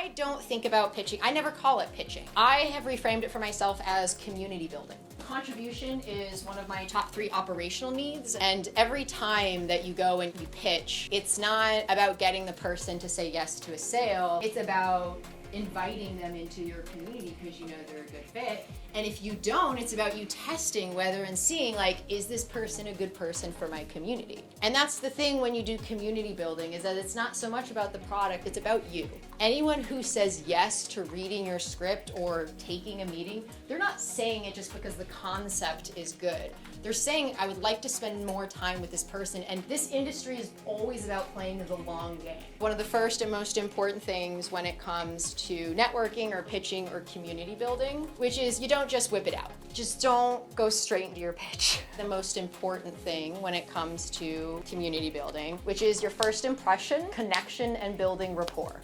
I don't think about pitching. I never call it pitching. I have reframed it for myself as community building. Contribution is one of my top 3 operational needs, and every time that you go and you pitch, it's not about getting the person to say yes to a sale. It's about inviting them into your community because you know they're a good fit. And if you don't, it's about you testing whether and seeing, like, is this person a good person for my community? And that's the thing when you do community building, is that it's not so much about the product, it's about you. Anyone who says yes to reading your script or taking a meeting, they're not saying it just because the concept is good. They're saying, I would like to spend more time with this person, and this industry is always about playing the long game. One of the first and most important things when it comes to networking or pitching or community building, which is you don't just whip it out. Just don't go straight into your pitch. The most important thing when it comes to community building, which is your first impression, connection, and building rapport.